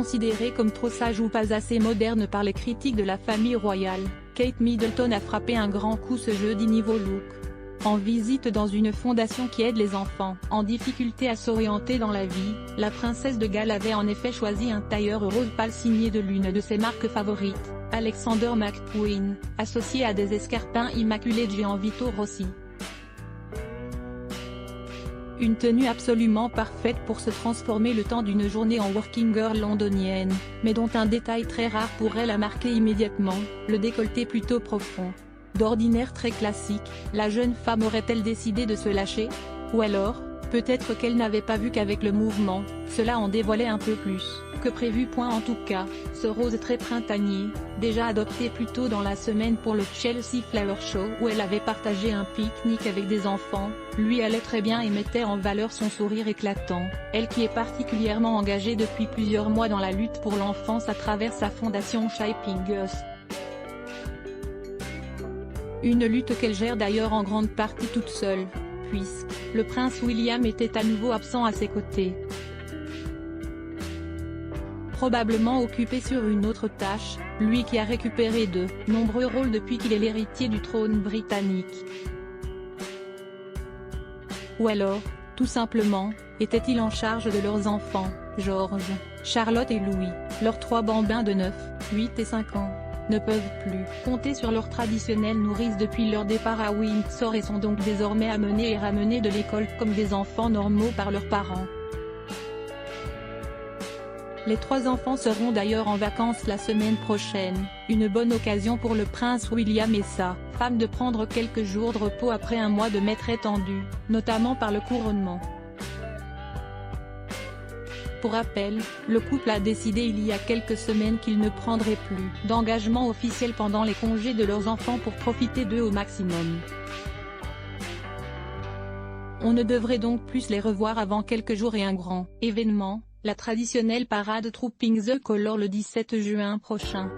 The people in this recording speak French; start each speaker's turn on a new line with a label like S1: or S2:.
S1: considérée comme trop sage ou pas assez moderne par les critiques de la famille royale, Kate Middleton a frappé un grand coup ce jeudi niveau look. En visite dans une fondation qui aide les enfants en difficulté à s'orienter dans la vie, la princesse de Galles avait en effet choisi un tailleur rose pâle signé de l'une de ses marques favorites, Alexander McQueen, associé à des escarpins immaculés de Gianvito Rossi. Une tenue absolument parfaite pour se transformer le temps d'une journée en working girl londonienne, mais dont un détail très rare pour elle a marqué immédiatement, le décolleté plutôt profond. D'ordinaire très classique, la jeune femme aurait-elle décidé de se lâcher? Ou alors, peut-être qu'elle n'avait pas vu qu'avec le mouvement, cela en dévoilait un peu plus que prévu. En tout cas, ce rose très printanier, déjà adopté plus tôt dans la semaine pour le Chelsea Flower Show où elle avait partagé un pique-nique avec des enfants, lui allait très bien et mettait en valeur son sourire éclatant, elle qui est particulièrement engagée depuis plusieurs mois dans la lutte pour l'enfance à travers sa fondation Shaping Us. Une lutte qu'elle gère d'ailleurs en grande partie toute seule, puisque le prince William était à nouveau absent à ses côtés. Probablement occupé sur une autre tâche, lui qui a récupéré de nombreux rôles depuis qu'il est l'héritier du trône britannique. Ou alors, tout simplement, était-il en charge de leurs enfants, George, Charlotte et Louis, leurs 3 bambins de 9, 8 et 5 ans, ne peuvent plus compter sur leur traditionnelle nourrice depuis leur départ à Windsor et sont donc désormais amenés et ramenés de l'école comme des enfants normaux par leurs parents. Les 3 enfants seront d'ailleurs en vacances la semaine prochaine, une bonne occasion pour le prince William et sa femme de prendre quelques jours de repos après un mois de maître étendu, notamment par le couronnement. Pour rappel, le couple a décidé il y a quelques semaines qu'ils ne prendraient plus d'engagement officiel pendant les congés de leurs enfants pour profiter d'eux au maximum. On ne devrait donc plus les revoir avant quelques jours et un grand événement, la traditionnelle parade Trooping the Colour le 17 juin prochain.